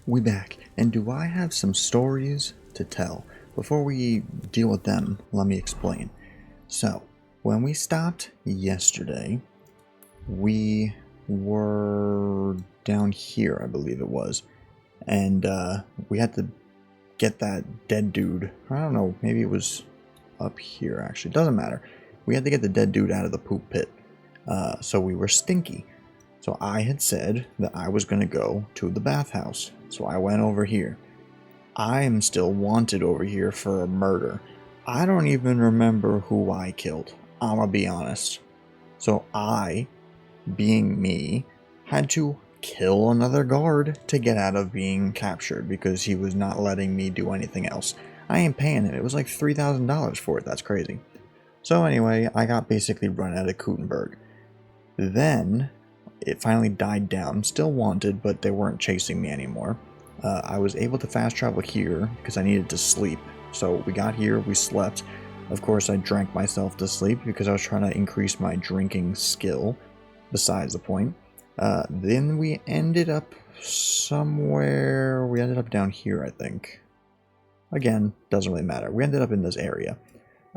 We back, and do I have some stories to tell? Before we deal with them, let me explain. So, when we stopped yesterday, we were down here, I believe it was, and we had to get that dead dude. I don't know, maybe it was up here actually, doesn't matter. We had to get the dead dude out of the poop pit, so we were stinky. So I had said that I was going to go to the bathhouse. So I went over here. I am still wanted over here for a murder. I don't even remember who I killed. I'ma be honest. So I, being me, had to kill another guard to get out of being captured because he was not letting me do anything else. I ain't paying him. It was like $3,000 for it. That's crazy. So anyway, I got basically run out of Kutenberg. Then it finally died down. Still wanted, but they weren't chasing me anymore. I was able to fast travel here because I needed to sleep. So we got here, we slept. Of course, I drank myself to sleep because I was trying to increase my drinking skill. Besides the point. Then we ended up somewhere. We ended up down here, I think. Again, doesn't really matter. We ended up in this area.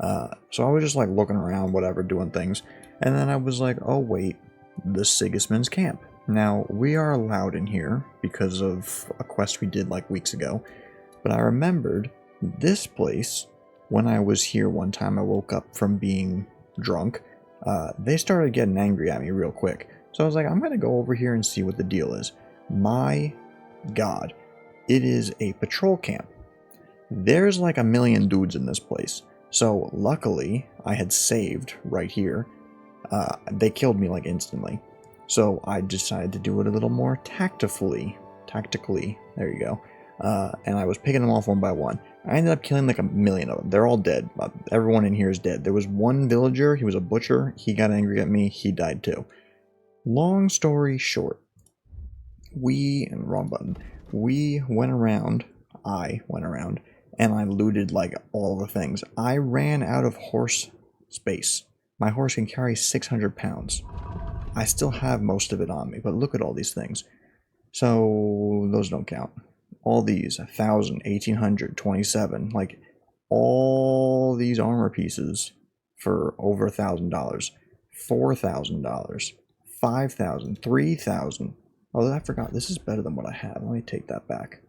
So I was just like looking around, whatever, doing things. And then I was like, oh wait, the Sigismund's camp. Now, we are allowed in here because of a quest we did like weeks ago. But I remembered this place, when I was here one time, I woke up from being drunk. They started getting angry at me real quick. So I was like, I'm going to go over here and see what the deal is. My God, it is a patrol camp. There's like a million dudes in this place. So luckily, I had saved right here. They killed me like instantly. So I decided to do it a little more tactfully. There you go. And I was picking them off one by one. I ended up killing like a million of them. They're all dead. Everyone in here is dead. There was one villager. He was a butcher. He got angry at me. He died too. Long story short, wrong button. We went around. I went around. And I looted like all the things. I ran out of horse space. My horse can carry 600 pounds. I still have most of it on me, but look at all these things. So those don't count. All these, 1,000, 1,800, 27, like all these armor pieces for over $1,000, $4,000, 5,000, 3,000. Oh, I forgot. This is better than what I have. Let me take that back.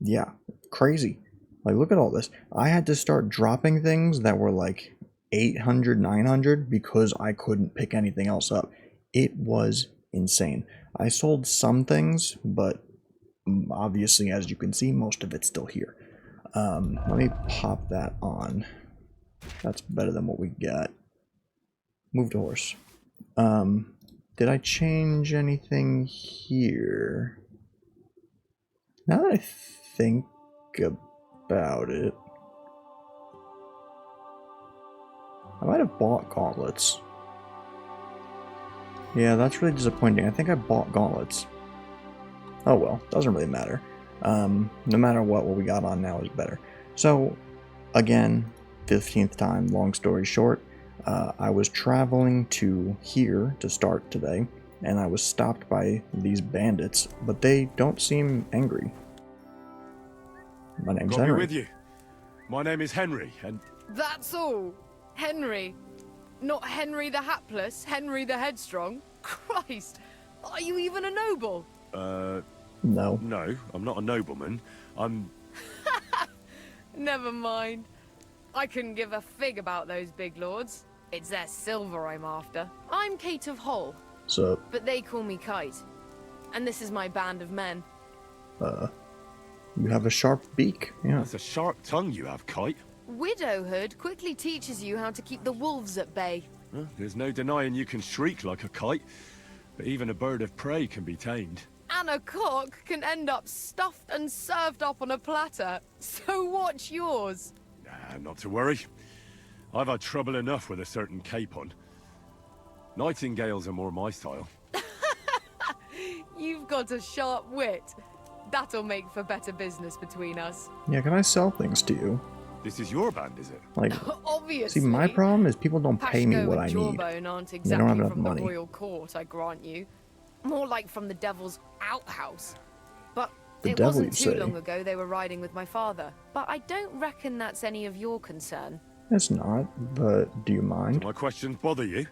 Yeah, crazy. Like, look at all this. I had to start dropping things that were like 800, 900 because I couldn't pick anything else up. It was insane. I sold some things, but obviously, as you can see, most of it's still here. Let me pop that on. That's better than what we got. Move to horse. Did I change anything here? Now that I think about it, I might have bought gauntlets. Yeah, that's really disappointing. I think I bought gauntlets. Oh well, doesn't really matter. No matter what we got on now is better. So, again, 15th time, long story short, I was traveling to here to start today, and I was stopped by these bandits, but they don't seem angry. My name's Henry. Got me with you. My name is Henry, and... That's all. Henry. Not Henry the Hapless, Henry the Headstrong. Christ, are you even a noble? No. No, I'm not a nobleman. I'm... Never mind. I couldn't give a fig about those big lords. It's their silver I'm after. I'm Kate of Hull. So, but they call me Kite. And this is my band of men. you have a sharp beak. Yeah. That's a sharp tongue you have, Kite. Widowhood quickly teaches you how to keep the wolves at bay. Well, there's no denying you can shriek like a kite, but even a bird of prey can be tamed. And a cock can end up stuffed and served up on a platter. So watch yours. Nah, not to worry. I've had trouble enough with a certain capon. Nightingales are more my style. You've got a sharp wit. That'll make for better business between us. Yeah, can I sell things to you? This is your band, is it? Like, obviously. see, my problem is people don't pay me Pashko what and I need. Jawbone aren't exactly They don't have enough from money. the royal court, I grant you. More like from the devil's outhouse. But The it devil, wasn't you too say? long ago they were riding with my father. But I don't reckon that's any of your concern. It's not, but do you Do mind? my questions bother you?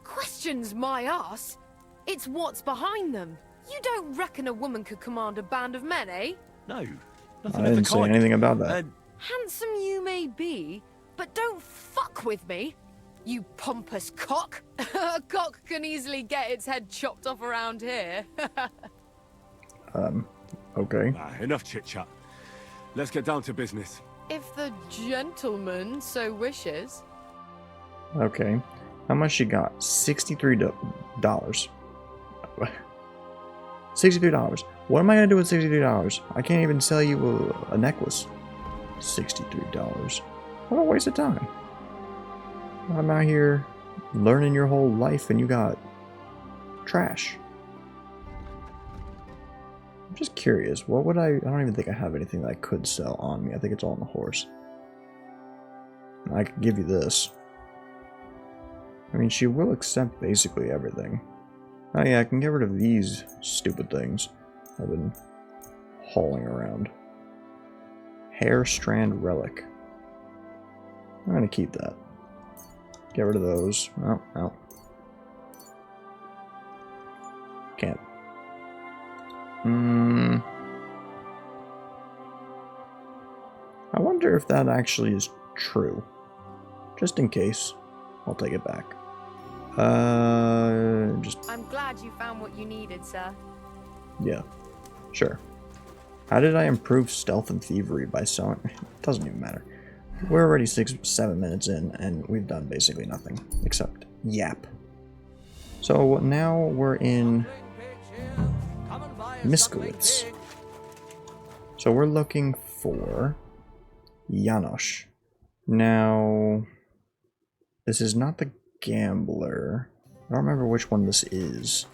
Questions my ass? It's what's behind them. You don't reckon a woman could command a band of men, eh? No, I nothing of the didn't say kind. anything about that. Handsome you may be, but don't fuck with me, you pompous cock. A cock can easily get its head chopped off around here. Okay. Enough chit-chat. Let's get down to business. If the gentleman so wishes. Okay. How much she got? $63. $63. What am I gonna do with $63? I can't even sell you a necklace. $63. What a waste of time. I'm out here learning your whole life and you got trash. I'm just curious. What would I don't even think I have anything that I could sell on me. I think it's all on the horse. I could give you this. I mean, she will accept basically everything. Oh yeah, I can get rid of these stupid things I've been hauling around. Hair strand relic. I'm gonna keep that. Get rid of those. Oh, no. Can't. I wonder if that actually is true. Just in case, I'll take it back. Just I'm glad you found what you needed, sir. yeah, sure. How did I improve stealth and thievery by selling? It doesn't even matter. We're already 7 minutes in, and we've done basically nothing except yap. So now we're in Miskowitz. So we're looking for Janosh. Now, this is not the gambler. I don't remember which one this is.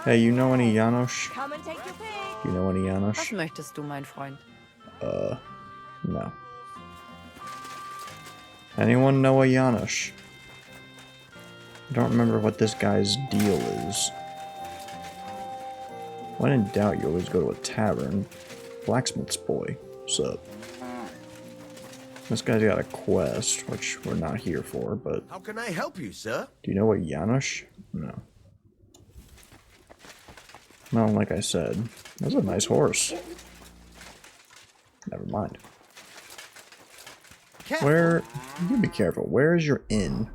Hey, you know any Janosh? Come and take your pick. You know any Was Janosh? möchtest du, mein Freund? No. Anyone know a Janosh? I don't remember what this guy's deal is. When in doubt, you always go to a tavern. Blacksmith's boy. What's up? This guy's got a quest, which we're not here for, but... How can I help you, sir? Do you know what Janosh? No. No, like I said, that's a nice horse. Never mind. Careful. Where... You be careful. Where is your inn?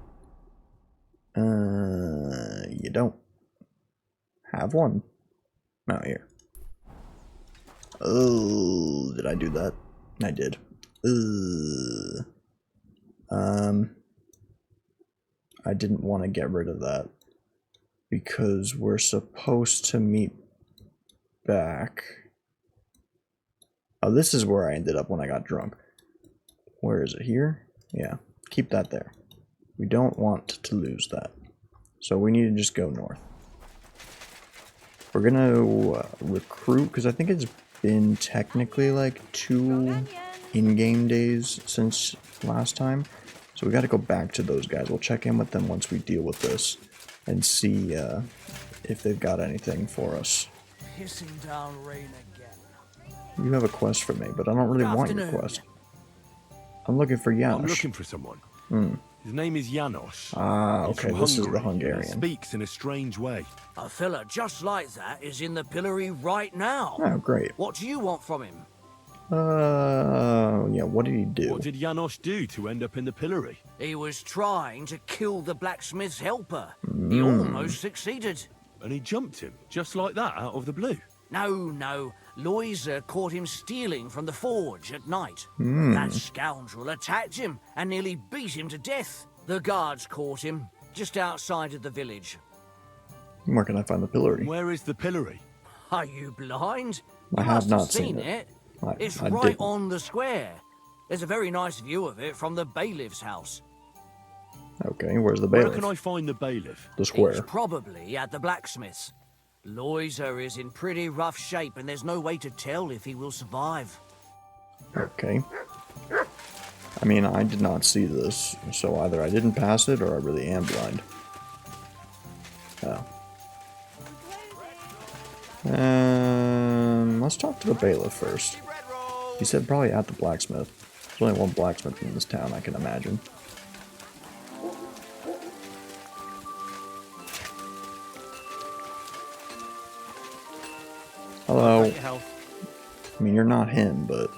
You don't have one. Out here. Oh, did I do that? I did. I didn't want to get rid of that because we're supposed to meet back. Oh, this is where I ended up when I got drunk. Where is it? Here? Yeah, keep that there. We don't want to lose that. So we need to just go north. We're gonna recruit, because I think it's been technically like 2 in-game days since last time. So we gotta go back to those guys. We'll check in with them once we deal with this and see if they've got anything for us. Pissing down rain again. You have a quest for me, but I don't really want your quest. I'm looking for Janosh. I'm looking for someone. His name is Janosh. Ah, He's okay, from this is the Hungary, and Hungarian. He speaks in a strange way. A fella just like that is in the pillory right now. Oh, great. What do you want from him? Yeah, what did he do? What did Janosh do to end up in the pillory? He was trying to kill the blacksmith's helper. He almost succeeded. And he jumped him, just like that, out of the blue. No. Loiser caught him stealing from the forge at night. That scoundrel attacked him and nearly beat him to death. The guards caught him just outside of the village. Where can I find the pillory? Where is the pillory? Are you blind? I You have must not seen seen it. it. It's I right didn't. on the square. There's a very nice view of it from the bailiff's house. Okay, where's the Where bailiff? can I find the bailiff? The square. It's probably at the blacksmith's. Loiser is in pretty rough shape and there's no way to tell if he will survive. Okay. I mean, I did not see this, so either I didn't pass it or I really am blind. Oh. Let's talk to the bailiff first. He said probably at the blacksmith. There's only one blacksmith in this town, I can imagine. Hello. I mean, you're not him, but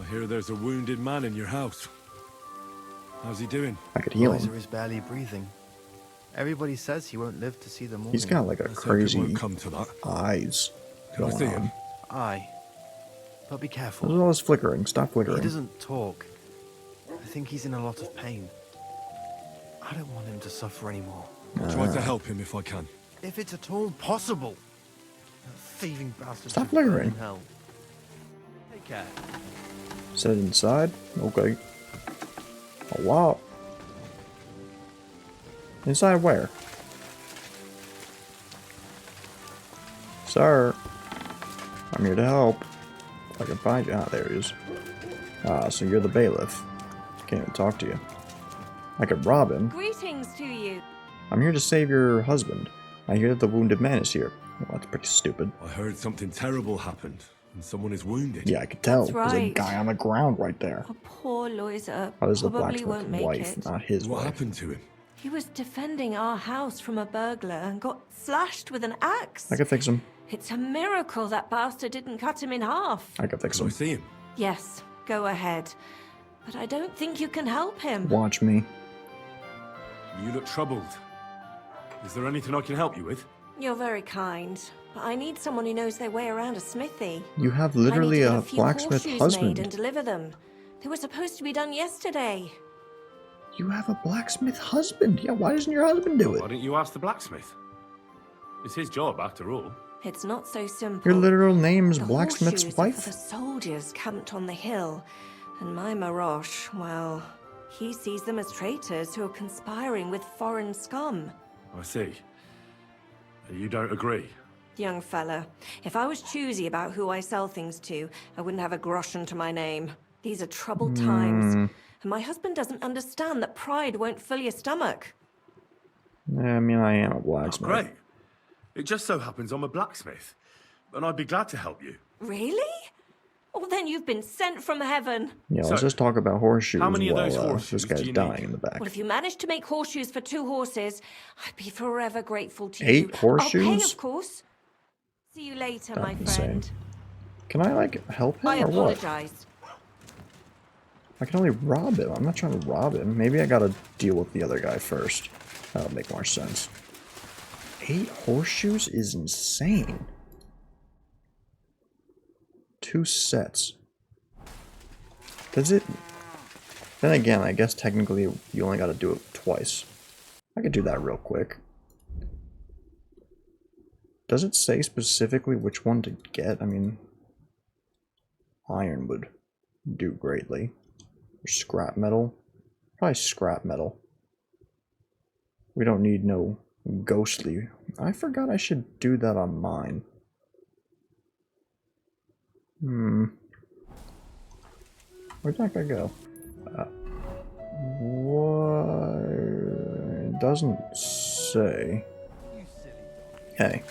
I hear there's a wounded man in your house. How's he doing? I could heal him. Loiser is barely breathing. Everybody says he won't live to see the morning. He's got like a Let's hope it crazy won't come to that. eyes Can I going see on. him? Aye. But be There's careful. all this flickering. Stop He flickering. doesn't talk. I think he's in a lot of pain. I don't want him to suffer anymore. I'll try to help him if I can. If it's at all possible. That thieving bastard. Stop should burn flickering. in hell. Take care. Set it inside. Okay. A lot. Inside where? Sir. I'm here to help. If I can find you. Ah, there he is. Ah, so you're the bailiff. Can't even talk to you. I could rob him. Greetings to you. I'm here to save your husband. I hear that the wounded man is here. Well, that's pretty stupid. I heard something terrible happened, and someone is wounded. Yeah, I could tell. That's There's a right. guy on the ground right there. Oh, poor Loiser. Oh, this is the Probably won't blacksmith's make wife, it. not his What wife. happened to him? He was defending our house from a burglar and got slashed with an axe. I could fix him. It's a miracle that bastard didn't cut him in half. I could fix Can I him. see him? Yes, go ahead. But I don't think you can help him. Watch me. You look troubled. Is there anything I can help you with? You're very kind, but I need someone who knows their way around a smithy. You have I need literally to get a few blacksmith horseshoes husband. made and deliver them. They were supposed to be done yesterday. You have a blacksmith husband. Yeah, why doesn't your husband do Why it? don't you ask the blacksmith? It's his job, after all. It's not so simple. Your literal name's The blacksmith's horseshoes are wife? for the soldiers camped on the hill, and my Marosh, well, he sees them as traitors who are conspiring with foreign scum. I see. You don't agree? Young fella, if I was choosy about who I sell things to, I wouldn't have a groschen to my name. These are troubled times, and my husband doesn't understand that pride won't fill your stomach. Yeah, I mean, I am a Oh, blacksmith. great. It just so happens I'm a blacksmith, and I'd be glad to help you. Really? Well, then you've been sent from heaven. Yeah, let's So, just talk about horseshoes how many of while those horseshoes this guy's do you dying need? in the back. Well, if you manage to make horseshoes for 2 horses, I'd be forever grateful to 8 you. I'll pay, horseshoes? of course. See you later, That's my insane. friend. Can I, like, help him I or what? apologize. I can only rob him. I'm not trying to rob him. Maybe I gotta deal with the other guy first. That'll make more sense. 8 horseshoes is insane. 2 sets. Does it... Then again, I guess technically you only gotta do it twice. I could do that real quick. Does it say specifically which one to get? I mean... Iron would do greatly. Or scrap metal? Probably scrap metal. We don't need no ghostly. I forgot I should do that on mine. Where'd that guy go? What? It doesn't say. Hey.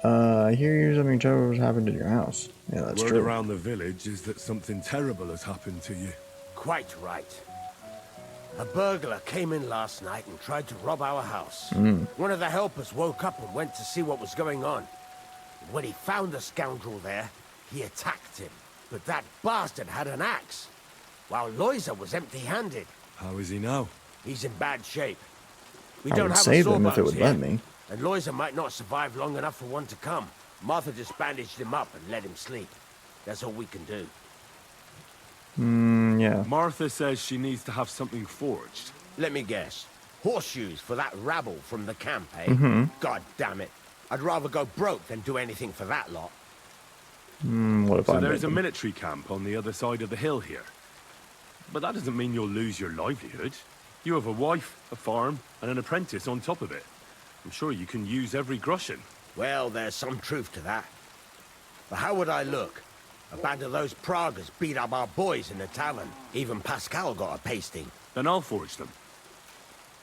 I hear something terrible has happened in your house. Yeah, that's Word true. around the village is that something terrible has happened to you. Quite right. A burglar came in last night and tried to rob our house. One of the helpers woke up and went to see what was going on. And when he found the scoundrel there, he attacked him. But that bastard had an axe, while Loiser was empty-handed. How is he now? He's in bad shape. We I don't would have save a him if it sawbones would here, let me. and Loiser might not survive long enough for one to come. Martha just bandaged him up and let him sleep. That's all we can do. Yeah. Martha says she needs to have something forged. Let me guess. Horseshoes for that rabble from the camp, eh? God damn it. I'd rather go broke than do anything for that lot. What if So I there's make a him? military camp on the other side of the hill here. But that doesn't mean you'll lose your livelihood. You have a wife, a farm, and an apprentice on top of it. I'm sure you can use every groschen. Well, there's some truth to that. But how would I look? A band of those Pragas beat up our boys in the tavern. Even Pascal got a pasting. Then I'll forge them.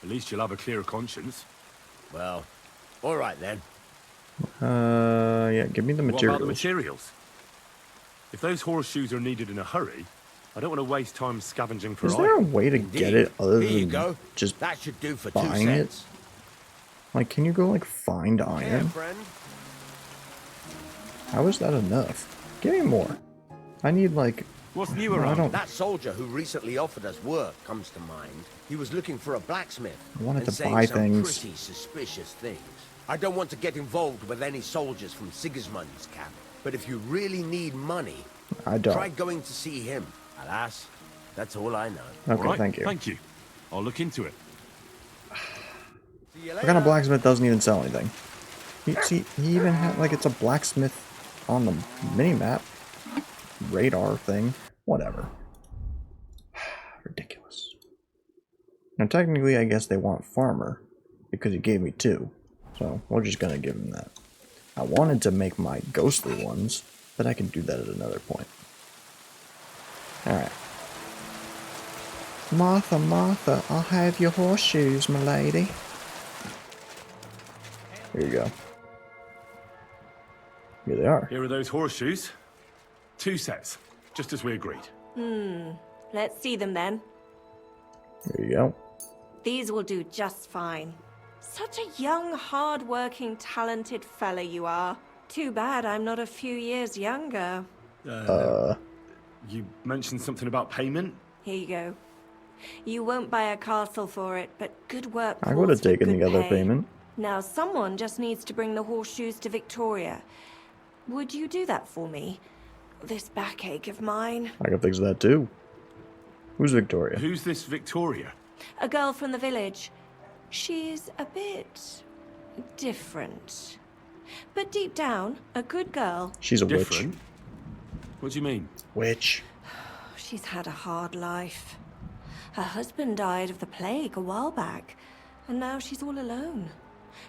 At least you'll have a clear conscience. Well, all right then. Yeah, give me the What about the materials. materials? If those horseshoes are needed in a hurry, I don't want to waste time scavenging for Is there a iron. way to get it other Here you than go. just That should do for buying 2 it? cents. Like, can you go, like, find Here, iron? friend. How is that enough? Give me more. I need, like... What's new I around? don't... That soldier who recently offered us work comes to mind. He was looking for a blacksmith. I wanted and to saying buy some things. pretty suspicious things. I don't want to get involved with any soldiers from Sigismund's camp. But if you really need money, I don't. try going to see him. Alas, that's all I know. Okay, All right, thank you. Thank you. I'll look into it. See you What kind of later. blacksmith doesn't even sell anything? He even had, like, it's a blacksmith on the mini-map. Radar thing. Whatever. Ridiculous. Now, technically, I guess they want farmer, because he gave me 2. So, we're just gonna give him that. I wanted to make my ghostly ones, but I can do that at another point. Alright. Martha, Martha, I'll have your horseshoes, my lady. Here you go. Here they are. Here are those horseshoes. 2 sets, just as we agreed. Let's see them then. Here you go. These will do just fine. Such a young, hard-working, talented fella you are. Too bad I'm not a few years younger. You mentioned something about payment? Here you go. You won't buy a castle for it, but good work I would have calls for taken the good other pay. payment. Now, someone just needs to bring the horseshoes to Victoria. Would you do that for me? This backache of mine. I can fix that too. Who's Victoria? Who's this Victoria? A girl from the village. She's a bit different. But deep down, a good girl. She's a Different? What do you mean? witch. She's had a hard life. Her husband died of the plague a while back, and now she's all alone.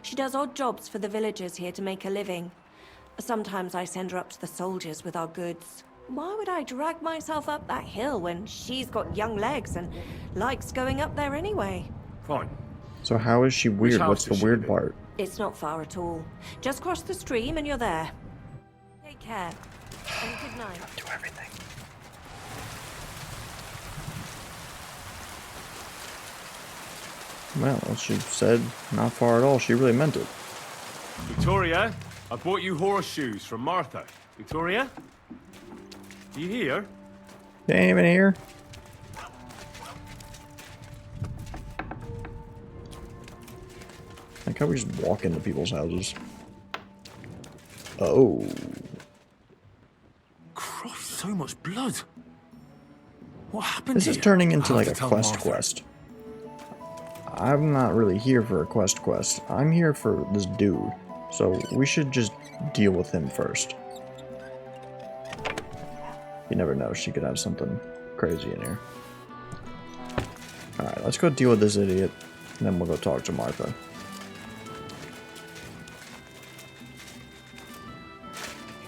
She does odd jobs for the villagers here to make a living. Sometimes I send her up to the soldiers with our goods. Why would I drag myself up that hill when she's got young legs and likes going up there anyway? Fine. So how is she weird? house What's the does she weird live in? part? It's not far at all. Just cross the stream and you're there. Take care. And good night. Do everything. Well, she said not far at all. She really meant it. Victoria, I bought you horseshoes from Martha. Victoria? You here? They ain't even here. Like how we just walk into people's houses. Oh. Christ, so much blood. What happened This is here? turning into I'll like have a to tell quest Martha. quest. I'm not really here for a quest. I'm here for this dude. So we should just deal with him first. You never know, she could have something crazy in here. Alright, let's go deal with this idiot. And then we'll go talk to Martha.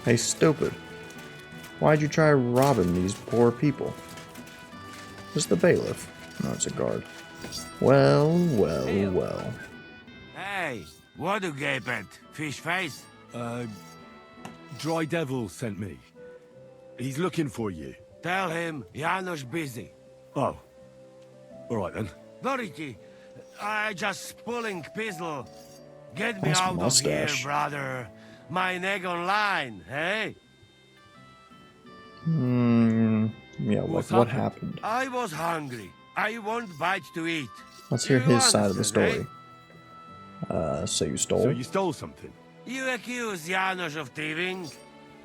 Hey, stupid. Why'd you try robbing these poor people? This is the bailiff. No, it's a guard. Well, well, well. Hey, what do you get, fish face? Dry Devil sent me. He's looking for you. Tell him Janosh busy. Oh. Alright then. Doriki, I just pulling pistol. Get me Nice out mustache. of here, brother. My neck online, hey? Yeah, What's what happened? happened? I was hungry. I want bite to eat. Let's hear You his side of the understand, story. So you stole? So you stole something? You accuse Janosh of thieving?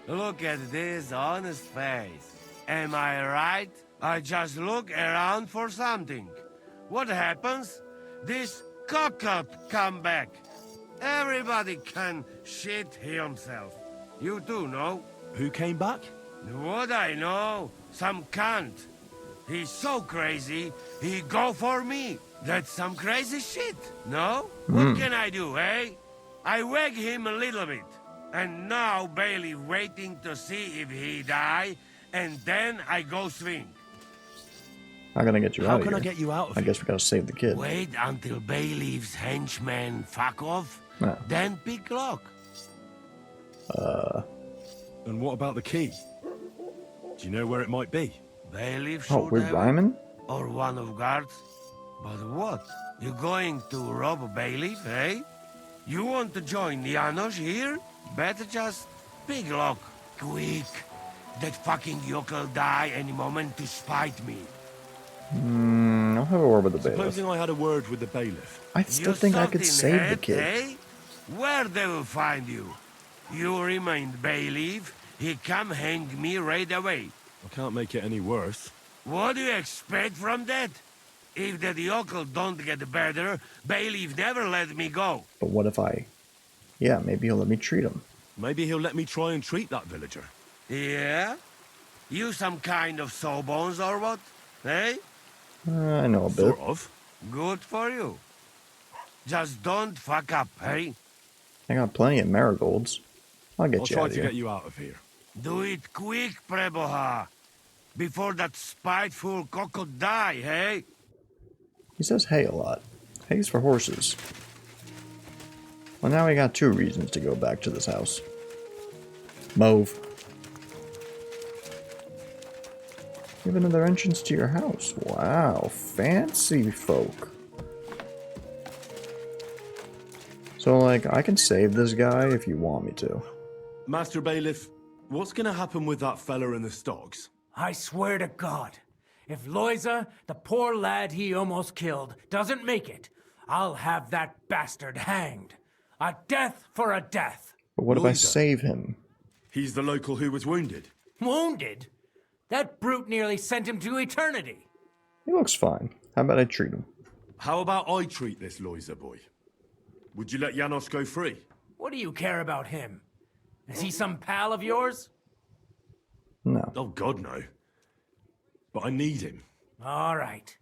Look at this honest face. Am I right? I just look around for something. What happens? This cock-up come back. Everybody can shit himself. You too, no? Who came back? What I know? Some cunt. He's so crazy, he go for me. That's some crazy shit, no? What can I do, eh? I wag him a little bit. And now Bailey waiting to see if he die, and then I go swing. How can I get you How out of can here? I get you out of I here? guess we gotta save the kid. Wait until Bailey's henchmen fuck off, No. then pick lock. And what about the key? Do you know where it might be? Bailiff Oh, should we're have it, rhyming? or one of guards. But what? You going to rob a bailiff, eh? You want to join Janosh here? Better just pick lock. Quick. That fucking yokel die any moment to spite me. I'll have a word with the bailiff. Supposing I had a word with the bailiff. I still You think I could something save the head, kid. eh? Where they will find you? You remain bailiff. He come hang me right away. I can't make it any worse. What do you expect from that? If that yokel don't get better, bailiff never let me go. But what if I... Yeah, maybe he'll let me treat him. Maybe he'll let me try and treat that villager. Yeah? You some kind of sawbones or what? Eh? I know a bit. Sort of. Good for you. Just don't fuck up, eh? I got plenty of marigolds. I'll get I'll you try out of to here. get you out of here. Do it quick, Preboha. Before that spiteful cock die, hey? He says hay a lot. Hay's for horses. Well, now we got 2 reasons to go back to this house. Mauve. You have another entrance to your house. Wow, fancy folk. So, like, I can save this guy if you want me to. Master Bailiff, what's gonna happen with that fella in the stocks? I swear to God, if Loiza, the poor lad he almost killed, doesn't make it, I'll have that bastard hanged. A death for a death. But what if I Loiza. save him? He's the local who was wounded. Wounded? That brute nearly sent him to eternity. He looks fine. How about I treat him? How about I treat this Loiza boy? Would you let Janosh go free? What do you care about him? Is he some pal of yours? No. Oh, God, no. But I need him. All right.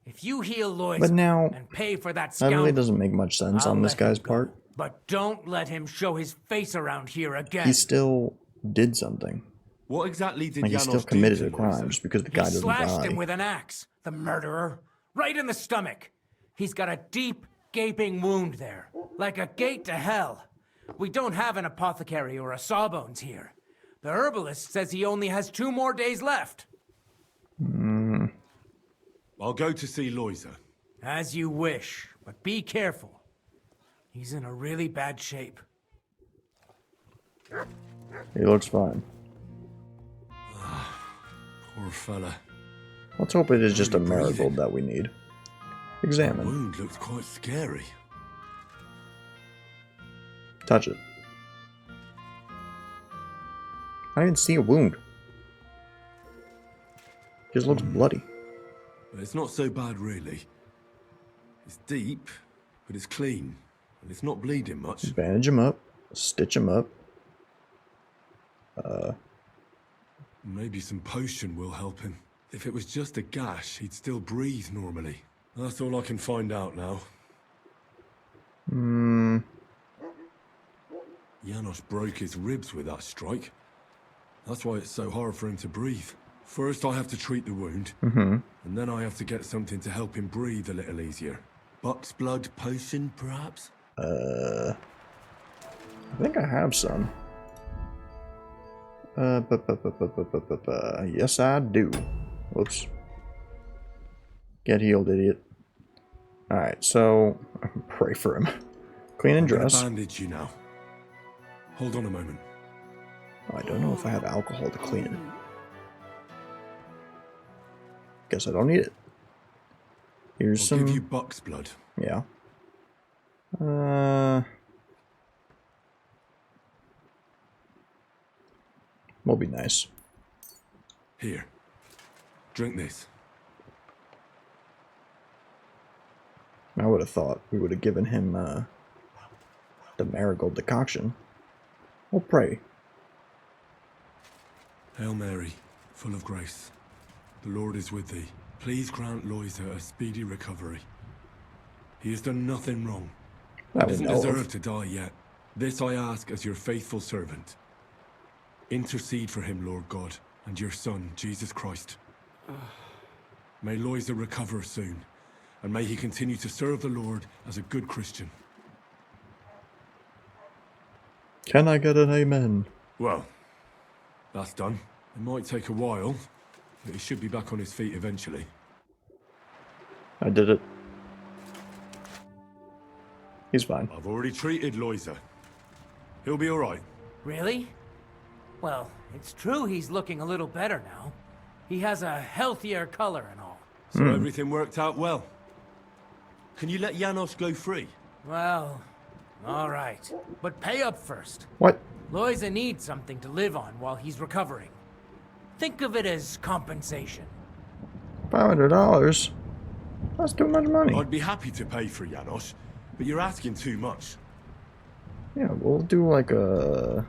If you heal Loiza But now, and pay for that that scoundrel, really doesn't make much sense I'll on this let him guy's go. part. But don't let him show his face around here again. He still did something. What exactly did Like, he Janosh still do committed to a crime Loiza? just because the He guy doesn't slashed die. him with an axe, the murderer, right in the stomach. He's got a deep, gaping wound there, like a gate to hell. We don't have an apothecary or a sawbones here. The herbalist says he only has 2 more days left. I'll go to see Loiza. As you wish, but be careful. He's in a really bad shape. He looks fine. Poor fella. Let's hope it is just a Really marigold breathing. that we need. The Examine. wound looked quite scary. Touch it. I didn't see a wound. Just looks bloody. But it's not so bad, really. It's deep, but it's clean. And it's not bleeding much. Bandage him up. Stitch him up. Maybe some potion will help him. If it was just a gash, he'd still breathe normally. That's all I can find out now. Janosh broke his ribs with that strike. That's why it's so hard for him to breathe. First I have to treat the wound, and then I have to get something to help him breathe a little easier. Buck's blood potion, perhaps? I think I have some. Yes, I do. Whoops. Get healed, idiot. Alright, so pray for him. Clean and I'm gonna dress. bandage you now. Hold on a moment. Oh, I don't know if I have alcohol to clean it. Guess I don't need it. Here's I'll some. give you Buck's blood. Yeah. Will be nice. Here. Drink this. I would have thought we would have given him the marigold decoction. We'll pray. Hail Mary, full of grace. The Lord is with thee. Please grant Loiza a speedy recovery. He has done nothing wrong. That He we doesn't know deserve of. to die yet. This I ask as your faithful servant. Intercede for him, Lord God, and your Son, Jesus Christ. May Loiza recover soon, and may he continue to serve the Lord as a good Christian. Can I get an amen? Well, that's done. It might take a while, but he should be back on his feet eventually. I did it. He's fine. I've already treated Loiser. He'll be alright. Really? Well, it's true he's looking a little better now. He has a healthier color and all. So everything worked out well. Can you let Janosh go free? Well, all right. But pay up first. What? Loiza needs something to live on while he's recovering. Think of it as compensation. $500? That's too much money. I'd be happy to pay for Janosh, but you're asking too much. Yeah, we'll do like a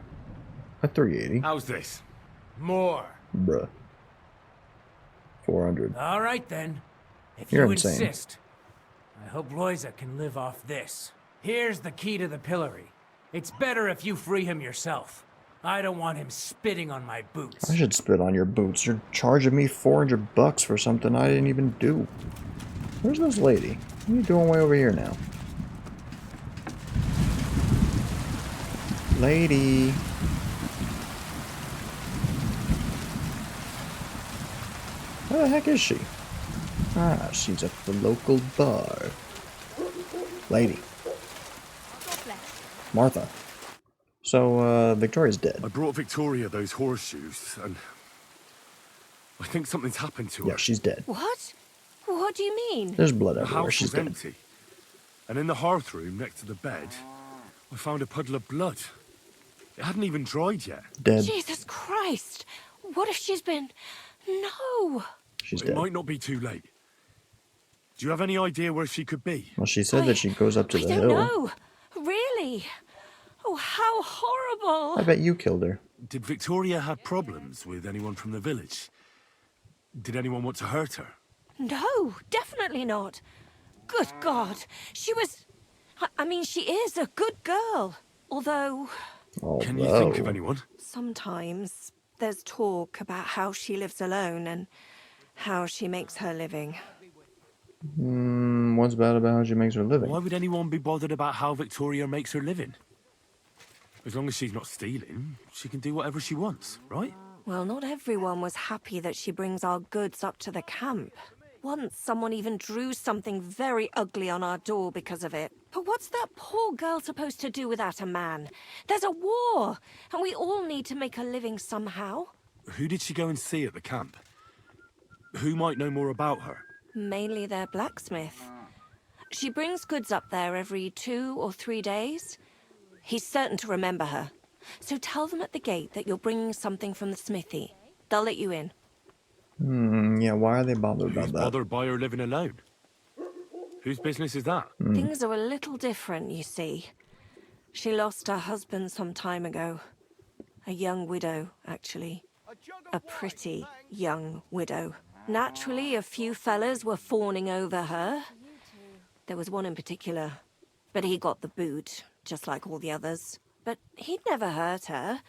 380. How's this? More. Bruh. 400. All right then. If You're you insane. insist. I hope Loiza can live off this. Here's the key to the Pillory. It's better if you free him yourself. I don't want him spitting on my boots. I should spit on your boots. You're charging me $400 for something I didn't even do. Where's this lady? What are you doing way over here now? Lady. Where the heck is she? Ah, she's at the local bar. Lady. Martha. So, Victoria's dead. I brought Victoria those horseshoes, and I think something's happened to her. Yeah, she's dead. What? What do you mean? There's blood The everywhere. house She's was dead. empty, and in the hearth room next to the bed, I found a puddle of blood. It hadn't even dried yet. Dead. Jesus Christ! What if she's been... No! She's It dead. might not be too late. Do you have any idea where she could be? Well, she said that she goes up to the I don't hill. know. Really? Oh, how horrible! I bet you killed her. Did Victoria have problems with anyone from the village? Did anyone want to hurt her? No, definitely not. Good God, she was... I mean, she is a good girl. Although, Can you think of anyone? sometimes there's talk about how she lives alone and how she makes her living. What's bad about how she makes her living? Why would anyone be bothered about how Victoria makes her living? As long as she's not stealing, she can do whatever she wants, right? Well, not everyone was happy that she brings our goods up to the camp. Once, someone even drew something very ugly on our door because of it. But what's that poor girl supposed to do without a man? There's a war, and we all need to make a living somehow. Who did she go and see at the camp? Who might know more about her? Mainly their blacksmith. She brings goods up there every 2 or 3 days. He's certain to remember her. So tell them at the gate that you're bringing something from the smithy. They'll let you in. Yeah, why are they bothered about Who's that? bothered by her living alone? Whose business is that? Things are a little different, you see. She lost her husband some time ago. A young widow, actually. A pretty young widow. Naturally, a few fellas were fawning over her. There was one in particular. But he got the boot, just like all the others. But he'd never hurt her.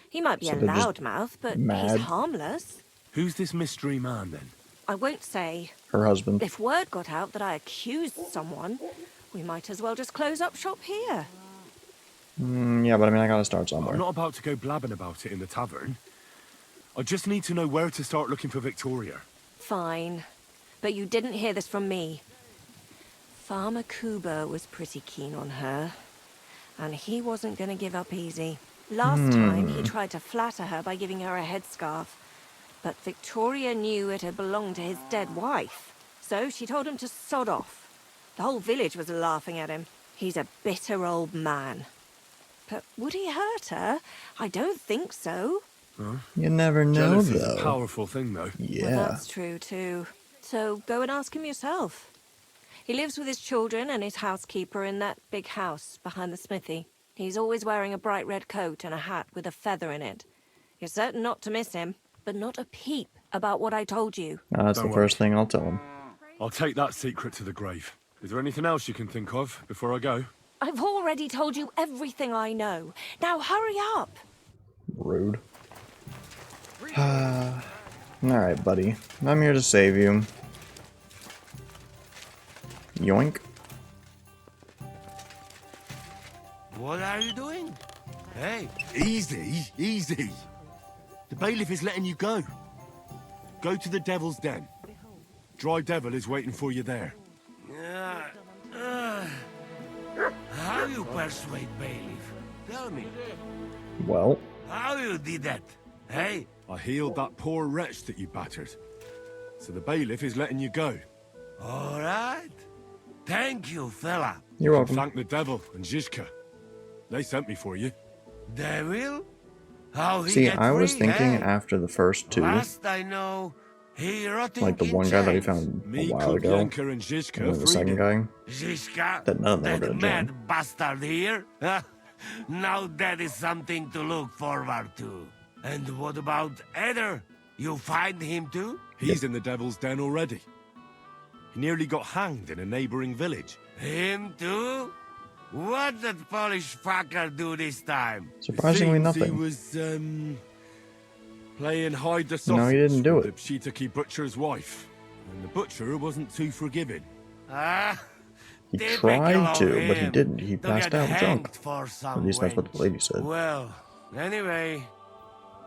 He might be So a they're just loudmouth, but mad? he's harmless. Who's this mystery man, then? I won't say. Her husband. If word got out that I accused someone, we might as well just close up shop here. Yeah, but I mean, I gotta start I'm somewhere. not about to go blabbing about it in the tavern. I just need to know where to start looking for Victoria. Fine. But you didn't hear this from me. Farmer Kuba was pretty keen on her. And he wasn't going to give up easy. Last time, he tried to flatter her by giving her a headscarf. But Victoria knew it had belonged to his dead wife. So she told him to sod off. The whole village was laughing at him. He's a bitter old man. But would he hurt her? I don't think so. You never know, Jealousy is a though. powerful thing, though. Yeah. Well, that's true, too. So go and ask him yourself. He lives with his children and his housekeeper in that big house behind the smithy. He's always wearing a bright red coat and a hat with a feather in it. You're certain not to miss him, but not a peep about what I told you. That's the Don't first thing I'll tell him. I'll take that secret to the grave. Is there anything else you can think of before I go? I've already told you everything I know. Now hurry up! Rude. Alright, buddy. I'm here to save you. Yoink. What are you doing? Hey, Easy, easy. The bailiff is letting you go. Go to the Devil's Den. Dry Devil is waiting for you there. how you persuade bailiff? Tell me, Well, how you did that? Hey, I healed that poor wretch that you battered. So the bailiff is letting you go. all right. Thank you, fella. you're welcome. Thank the Devil and Zizka. They sent me for you. Devil? How he See, get I was free, thinking hey? after the first two, Last I know, he rotting like the in one guy that we chains. found a Me, while ago, and Kubyanka, and Zizka then the freed second him. guy, Zizka, that none of them were that gonna mad join. bastard here? Now that is something to look forward to. And what about Eder? You find him too? He's in the Devil's Den already. He nearly got hanged in a neighboring village. Him too? What did Polish fucker do this time? Surprisingly, Seems nothing. He was, playing hide the No, sausage he didn't do with it. the Pshitaki butcher's wife. And the butcher wasn't too forgiving. Ah, He typical tried of to, but he him. didn't. He To passed get out hanged drunk. for some At least that's what the wench. lady said. Well, anyway,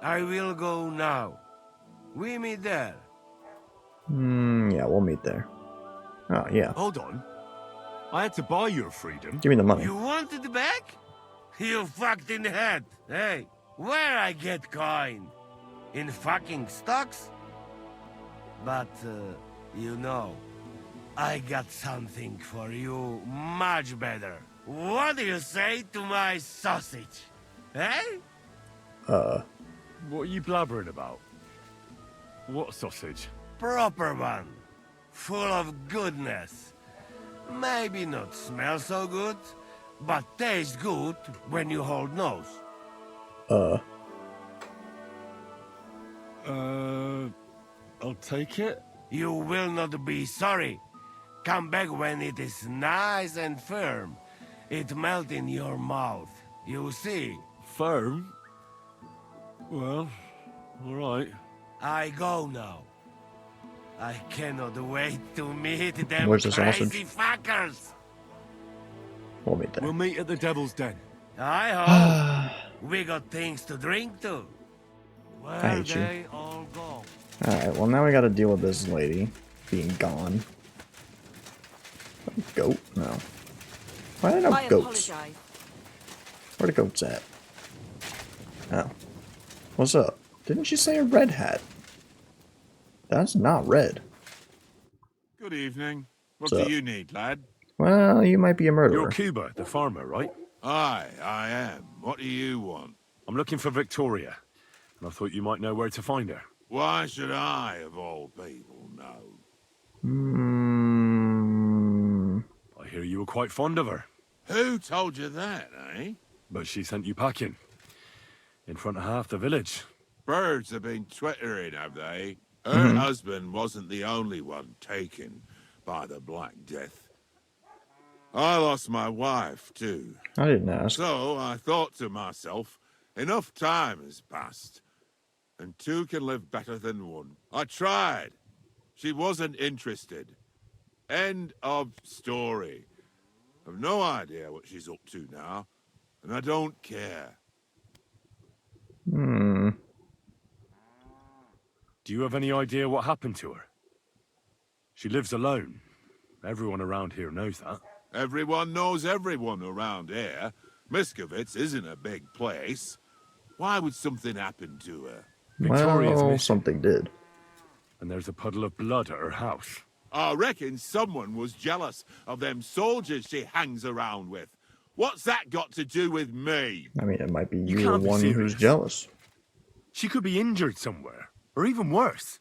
I will go now. We meet there. Yeah, we'll meet there. Oh, yeah. Hold on. I had to buy your freedom. Give me the money. You want it back? You fucked in the head. Hey, where I get coin? In fucking stocks? But, you know, I got something for you much better. What do you say to my sausage? Hey? What are you blabbering about? What sausage? Proper one. Full of goodness. Maybe not smell so good, but taste good when you hold nose. I'll take it. You will not be sorry. Come back when it is nice and firm. It melt in your mouth. You see. Firm? Well, alright. I go now. I cannot wait to meet them Where's the crazy sausage? fuckers. We'll meet there. We'll meet at the Devil's Den. I hope. We got things to drink to. Where I hate you. they all go. Alright, well now we gotta deal with this lady being gone. Goat? No. Why are there no goats? apologize. Where the goats at? Oh. What's up? Didn't you say a red hat? That's not red. Good evening. What What's do up? you need, lad? Well, you might be a murderer. You're Cuba, the farmer, right? Aye, I am. What do you want? I'm looking for Victoria, and I thought you might know where to find her. Why should I, of all people, know? I hear you were quite fond of her, Who told you that, eh? but she sent you packing. In front of half the village. Birds have been twittering, have they? Her husband wasn't the only one taken by the Black Death. I lost my wife, too. I didn't ask. So I thought to myself, enough time has passed, and two can live better than one. I tried. She wasn't interested. End of story. I've no idea what she's up to now, and I don't care. Do you have any idea what happened to her? She lives alone. Everyone around here knows that. Everyone knows everyone around here. Miskovitz isn't a big place. Why would something happen to her? Victoria's Well, missing, something did. and there's a puddle of blood at her house. I reckon someone was jealous of them soldiers she hangs around with. What's that got to do with me? I mean, it might be You you the can't be one who's serious. jealous. She could be injured somewhere, or even worse.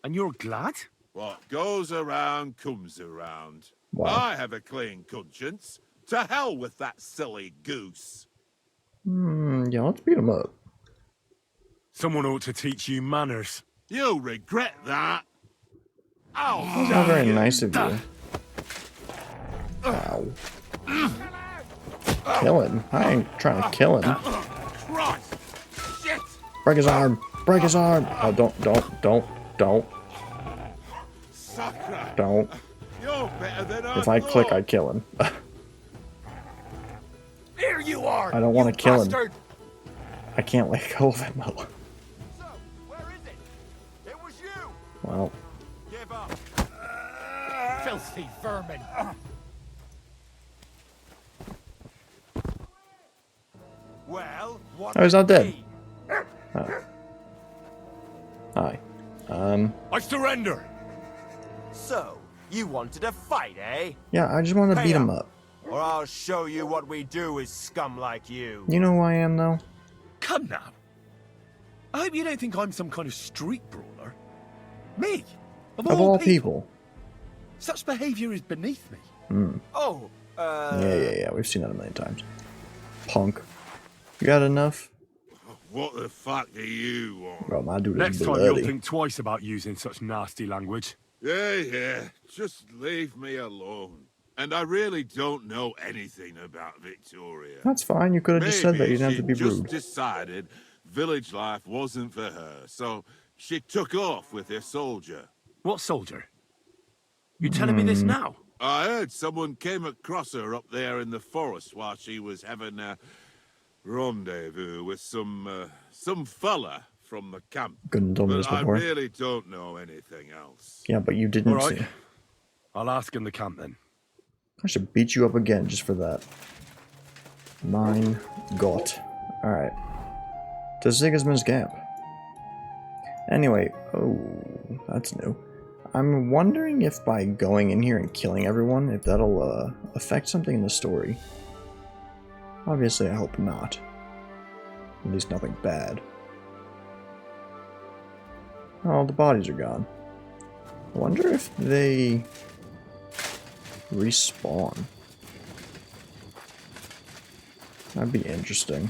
And you're glad? What goes around comes around. Wow. I have a clean conscience. To hell with that silly goose. Yeah, let's beat him up. Someone ought to teach you manners. You'll regret that. Oh, That's not very nice of you. Ow. Kill him. I ain't trying to kill him. Christ! Shit! Break his arm. Break his arm. Oh, don't. Sucker! You're better than I If I click, thought. I'd kill him. Here you are, I don't want to kill him. I can't let go of him though. So, where is it? It was you! Well, Give up. Filthy vermin. Well, what oh, he's not dead. mean? Oh. Hi. I surrender! So, you wanted a fight, eh? Yeah, I just want to beat him up. Or I'll show you what we do with scum like you. You know who I am, though? Come now. I hope you don't think I'm some kind of street brawler. Me? Of all people. Such behavior is beneath me. Oh, Yeah, we've seen that a million times. Punk. You got enough? What the fuck do you want? Bro, my dude is Next time bloody. you'll think twice about using such nasty language. Yeah, just leave me alone. And I really don't know anything about Victoria. That's fine. You could have just said that. You didn't have to be Maybe she rude. just decided village life wasn't for her, so she took off with her soldier. What soldier? You telling me this now? I heard someone came across her up there in the forest while she was having a rendezvous with some fella from the camp. Couldn't tell me this But I before. really don't know anything else. Yeah, but you didn't All right. see. I'll ask in the camp then. I should beat you up again just for that. Mein Gott. Alright. To Sigismund's camp. Anyway, oh, that's new. I'm wondering if by going in here and killing everyone, if that'll affect something in the story. Obviously, I hope not. At least nothing bad. Oh, the bodies are gone. I wonder if they respawn. That'd be interesting.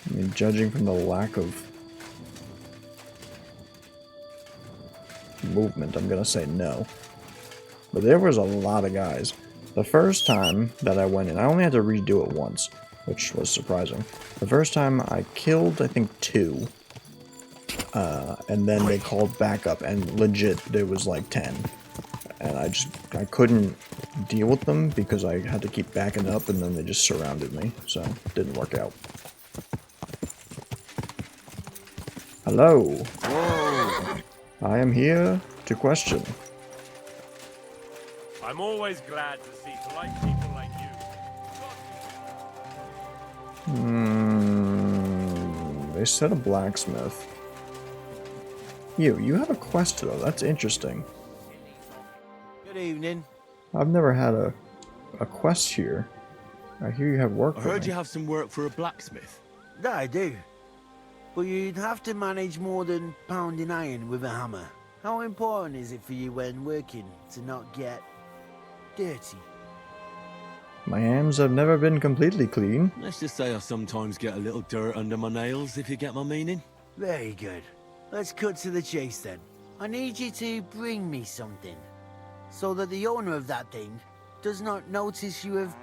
I mean, judging from the lack of movement, I'm gonna say no. But there was a lot of guys. The first time that I went in, I only had to redo it once, which was surprising. The first time I killed, I think, 2. And then they called back up, and legit, there was like 10. And I couldn't deal with them because I had to keep backing up, and then they just surrounded me, so it didn't work out. Hello. Whoa. I am here to question. I'm always glad to see polite people like you. They said a blacksmith. You have a quest though, that's interesting. Good evening. I've never had a quest here. I hear you have work I for heard me. you have some work for a blacksmith. That I do. But you'd have to manage more than pounding iron with a hammer. How important is it for you when working to not get dirty? My hands have never been completely clean. Let's just say I sometimes get a little dirt under my nails, if you get my meaning. Very good. Let's cut to the chase then. I need you to bring me something, so that the owner of that thing does not notice you have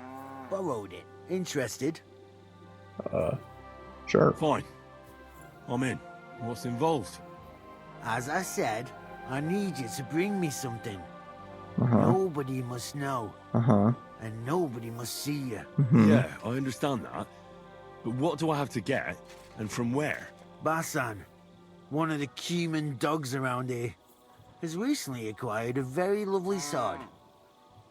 borrowed it. Interested? Sure. Fine. I'm in. What's involved? As I said, I need you to bring me something. Uh-huh. Nobody must know, Uh-huh. and nobody must see you. Yeah, I understand that. But what do I have to get, and from where? Basan, one of the cumin dogs around here, has recently acquired a very lovely sword.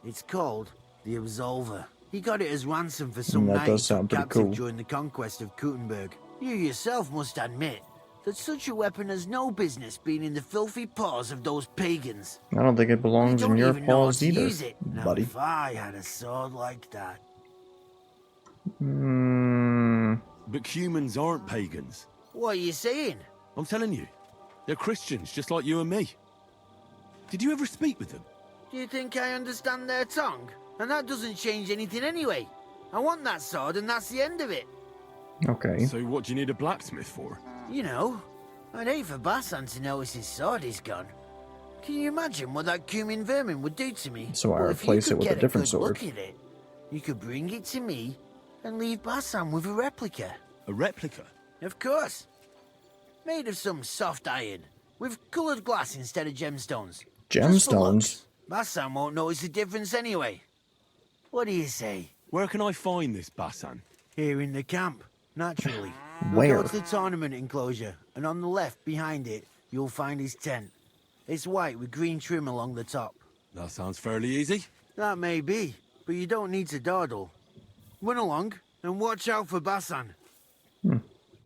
It's called the Absolver. He got it as ransom for some That knight does he sound took pretty captive cool. during the conquest of Kuttenberg. You yourself must admit that such a weapon has no business being in the filthy paws of those pagans. I don't think it They belongs don't in your even know how paws to either, use it. Now, buddy. if I had a sword like that, But humans aren't pagans. what are you saying? I'm telling you. They're Christians, just like you and me. Did you ever speak with them? Do you think I understand their tongue? And that doesn't change anything anyway. I want that sword and that's the end of it. Okay. So what do you need a blacksmith for? You know, I'd hate for Basan to notice his sword is gone. Can you imagine what that cumin vermin would do to me? So I Well, if you replace it could with a get different good sword. Look at it. You could bring it to me and leave Basan with a replica. A replica? Of course. Made of some soft iron, with coloured glass instead of gemstones. Just for Gemstones? looks. Basan won't notice the difference anyway. What do you say? Where can I find this Bassan? Here in the camp, naturally. We'll Where? go to the tournament enclosure, and on the left, behind it, you'll find his tent. It's white with green trim along the top. That sounds fairly easy. That may be, but you don't need to dawdle. Run along, and watch out for Bassan.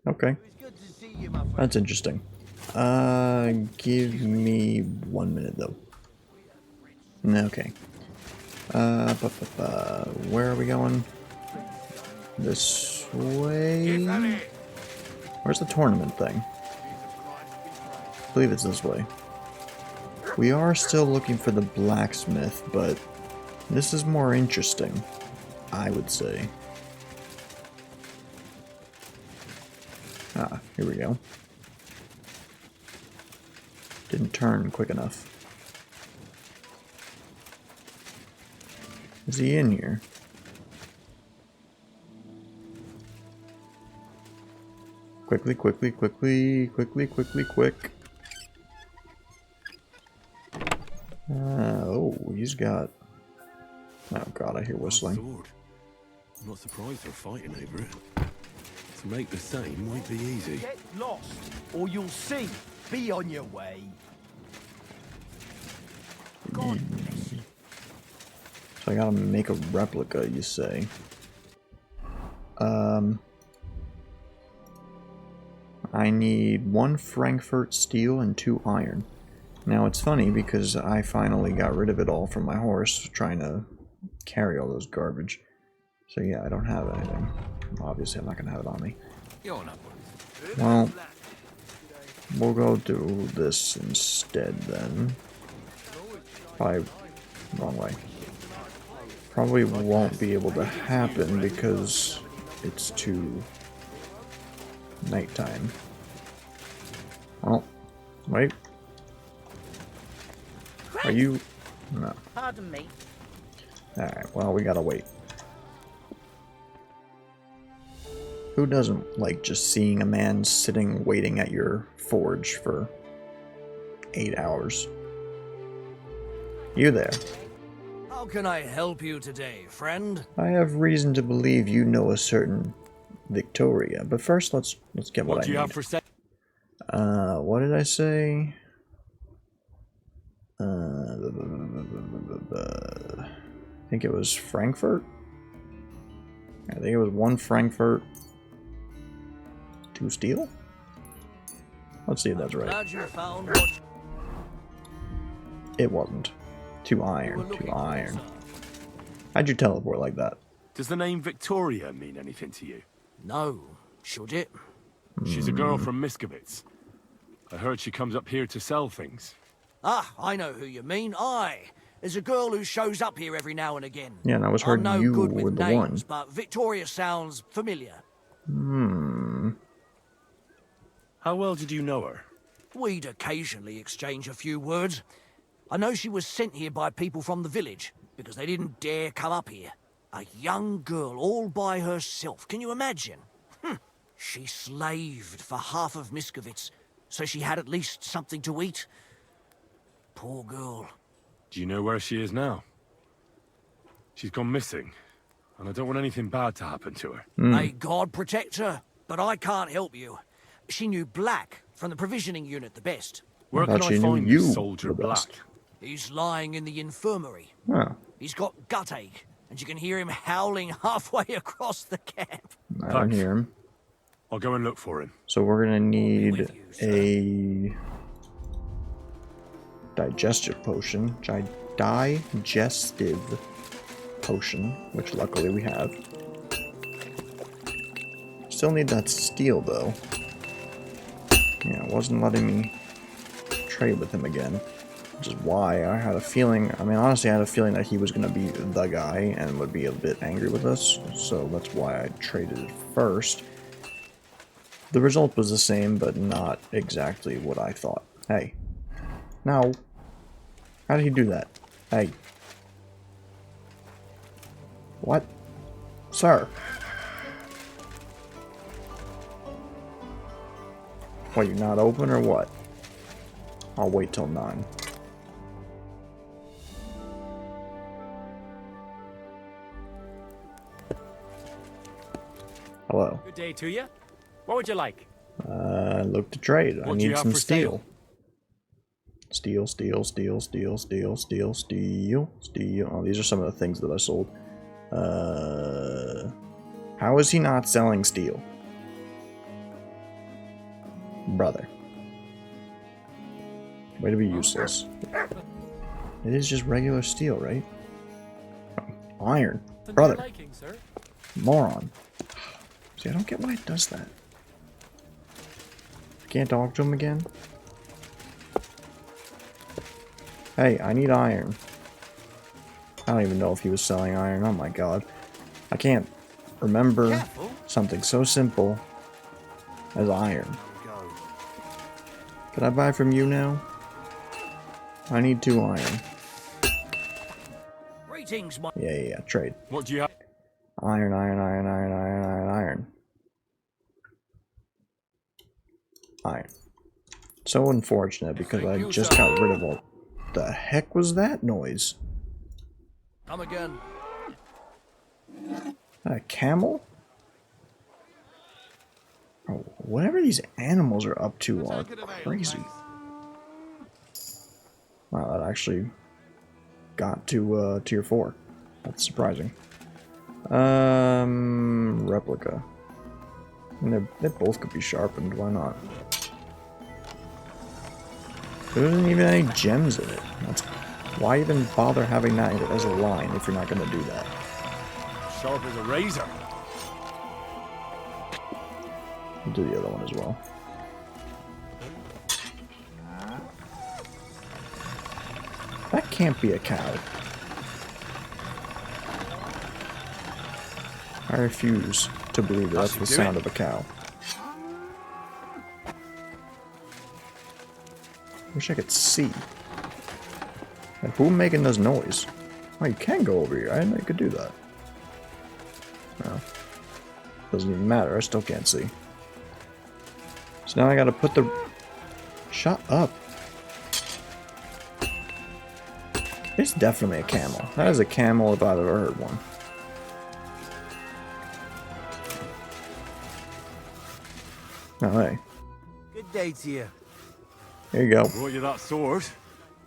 Okay. It's good to see you, my friend. That's interesting. Give me 1 minute though. Okay. Where are we going? This way? Where's the tournament thing? I believe it's this way. We are still looking for the blacksmith, but this is more interesting, I would say. Ah, here we go. Didn't turn quick enough. Is he in here? Quickly, quickly, quickly, quickly, quickly, quick. Oh, he's got... Oh god, I hear whistling. Sword. I'm not surprised they're fighting over it. To make the same won't be easy. Get lost, or you'll see. Be on your way. So I gotta make a replica, you say? I need 1 Frankfurt steel and 2 iron. Now it's funny because I finally got rid of it all from my horse, trying to carry all those garbage. So yeah, I don't have anything. Obviously I'm not gonna have it on me. Well, we'll go do this instead then. Probably wrong way. Probably won't be able to happen because it's too nighttime. Well, wait. Are you? No. Pardon me. Alright, well, we gotta wait. Who doesn't like just seeing a man sitting waiting at your forge for 8 hours? You there. How can I help you today, friend? I have reason to believe you know a certain Victoria, but first let's get what I do you need. have for sale? What did I say? I think it was Frankfurt. I think it was 1 Frankfurt, 2 steel. Let's see if that's right. Glad you found what It wasn't. 2 iron, 2 iron. How'd you teleport like that? Does the name Victoria mean anything to you? No, should it? She's a girl from Miskovitz. I heard she comes up here to sell things. Ah, I know who you mean. There's a girl who shows up here every now and again. Yeah, and I was heard I'm no you good were with the names, one. but Victoria sounds familiar. How well did you know her? We'd occasionally exchange a few words. I know she was sent here by people from the village, because they didn't dare come up here. A young girl all by herself, can you imagine? She slaved for half of Miskovitz, so she had at least something to eat. Poor girl. Do you know where she is now? She's gone missing, and I don't want anything bad to happen to her. May God protect her, but I can't help you. She knew Black from the provisioning unit the best. Where thought can she I knew find you this soldier the Black? best. He's lying in the infirmary. Oh, He's got gut ache, and you can hear him howling halfway across the camp. I don't hear him. I'll go and look for him. So we're gonna need a digestive potion, digestive potion, which luckily we have. Still need that steel though. Yeah, it wasn't letting me trade with him again, which is why I had a feeling, I mean honestly I had a feeling that he was gonna be the guy and would be a bit angry with us, so that's why I traded it first. The result was the same, but not exactly what I thought. Hey. No. How did he do that? Hey. What? Sir. What, you're not open or what? I'll wait till 9. Good day to you. What would you like? Look to trade. I What do you need have some for steel. sale? Steel. Oh, these are some of the things that I sold. How is he not selling steel? Brother. Way to be useless. It is just regular steel, right? Iron. Brother. Liking, sir. Moron. See, I don't get why it does that. I can't talk to him again. Hey, I need iron. I don't even know if he was selling iron. Oh my god. I can't remember something so simple as iron. Can I buy from you now? I need 2 iron. Greetings, my... Yeah, trade. What do you have? Iron. Iron. So unfortunate because I just got rid of all... The heck was that noise? Come again. A camel? Oh, whatever these animals are up to are crazy. Wow, that actually got to tier 4. That's surprising. Replica. And they both could be sharpened, why not? There isn't even any gems in it. Why even bother having that as a line if you're not going to do that? Sharp as a razor. I'll do the other one as well. That can't be a cow. I refuse to believe that that's the sound of a cow. Wish I could see. And who making this noise? Oh, you can go over here. I didn't know you could do that. No. Doesn't even matter. I still can't see. So now I gotta put the... Shut up. It's definitely a camel. That is a camel if I've ever heard one. Oh, hey. Good day to you. Here you go. Brought you that sword,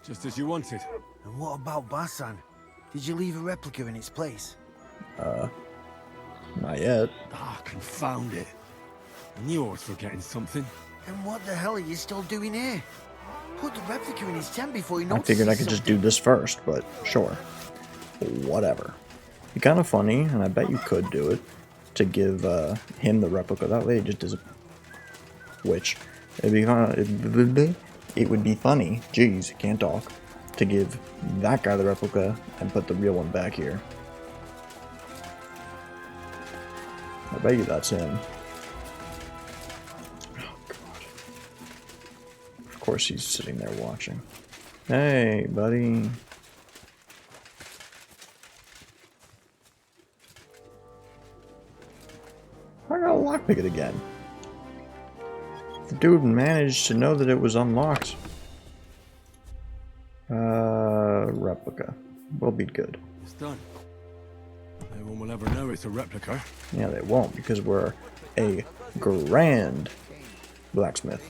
just as you wanted. And what about Basan? Did you leave a replica in its place? Not yet. Ah, confound it. I knew I was forgetting something. And what the hell are you still doing here? Put the replica in his tent before he I notices figured I could just do this first, but sure. Whatever. Be kind of funny, and I bet you could do it, to give him the replica. That way it just does a... Which, it'd be kind of... It would be funny, jeez, can't talk, to give that guy the replica and put the real one back here. I bet you that's him. Oh, God. Of course he's sitting there watching. Hey, buddy. I gotta lockpick it again. The dude managed to know that it was unlocked. Replica. Will be good. It's done. No one will ever know it's a replica. Yeah, they won't, because we're a grand blacksmith.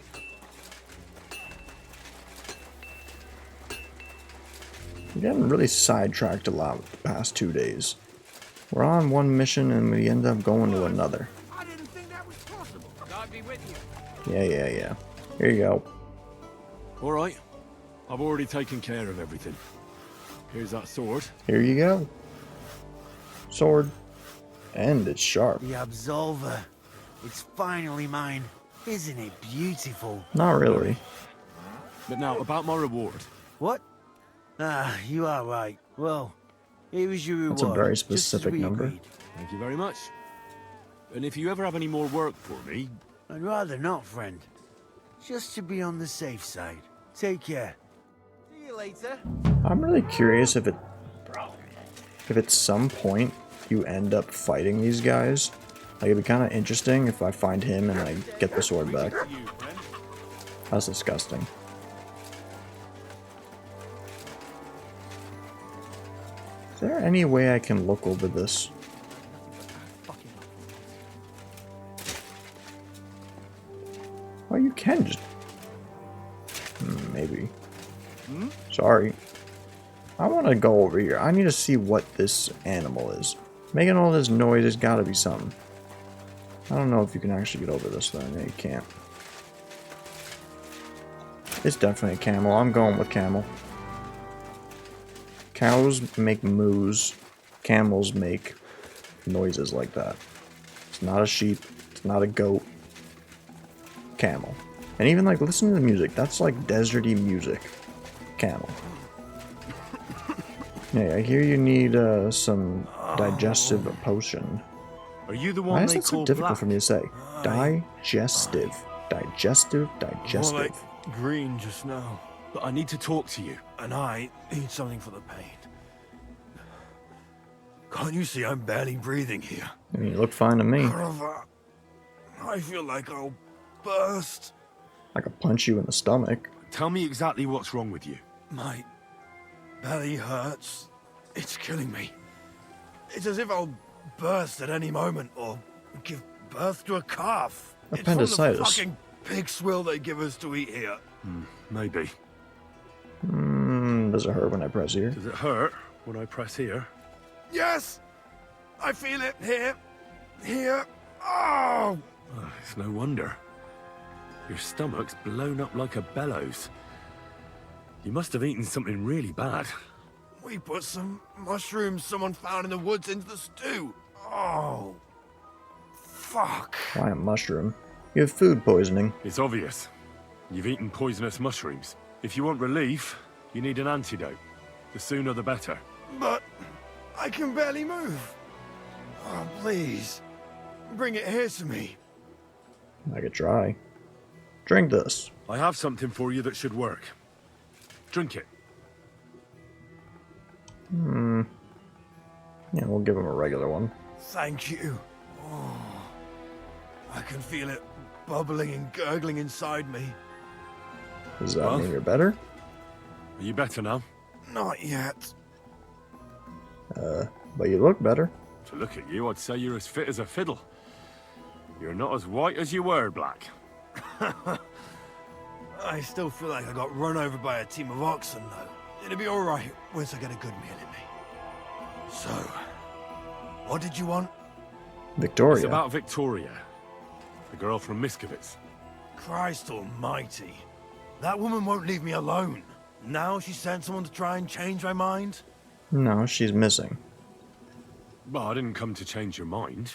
We're getting really sidetracked a lot the past 2 days. We're on one mission and we end up going to another. I didn't think that was possible. God be with you. Yeah. Here you go. Alright. I've already taken care of everything. Here's that sword. Here you go. Sword. And it's sharp. The Absolver. It's finally mine. Isn't it beautiful? Not really. But now, about my reward. What? Ah, you are right. Well, here is your reward. That's a very just as specific we number. agreed. Thank you very much. And if you ever have any more work for me... I'd rather not, friend. Just to be on the safe side. Take care. See you later. I'm really curious if at some point you end up fighting these guys. Like, it'd be kind of interesting if I find him and I get the sword back. That's disgusting. Is there any way I can look over this? Well, you can just... maybe. Sorry. I want to go over here. I need to see what this animal is. Making all this noise has got to be something. I don't know if you can actually get over this thing. No, you can't. It's definitely a camel. I'm going with camel. Cows make moos. Camels make noises like that. It's not a sheep. It's not a goat. Camel. And even like listen to the music. That's like deserty music. Camel. Hey, I hear you need some digestive potion. Are you the one Why is they that so call difficult black? for me to say? Digestive. Digestive. Digestive. More like green just now. But I need to talk to you. And I need something for the pain. Can't you see I'm barely breathing here? I mean, you look fine to me. I feel like I'll burst. I could punch you in the stomach. Tell me exactly what's wrong with you. My belly hurts. It's killing me. It's as if I'll burst at any moment or give birth to a calf. Appendicitis. It's from the fucking pig swill they give us to eat here. Maybe. Does it hurt when I press here? Does it hurt when I press here? Yes! I feel it here. Here. Oh! It's no wonder. Your stomach's blown up like a bellows. You must have eaten something really bad. We put some mushrooms someone found in the woods into the stew. Oh. Fuck. Why a mushroom? You have food poisoning. It's obvious. You've eaten poisonous mushrooms. If you want relief, you need an antidote. The sooner the better. But I can barely move. Oh, please. Bring it here to me. I could try. Drink this. I have something for you that should work. Drink it. Yeah, we'll give him a regular one. Thank you. Oh, I can feel it bubbling and gurgling inside me. Does that mean you're better? Are you better now? Not yet. But you look better. To look at you, I'd say you're as fit as a fiddle. You're not as white as you were, Black. I still feel like I got run over by a team of oxen, though. It'll be alright once I get a good meal in me. So, what did you want? Victoria. It's about Victoria, the girl from Miskovitz. Christ almighty. That woman won't leave me alone. Now she sent someone to try and change my mind? No, she's missing. Well, I didn't come to change your mind.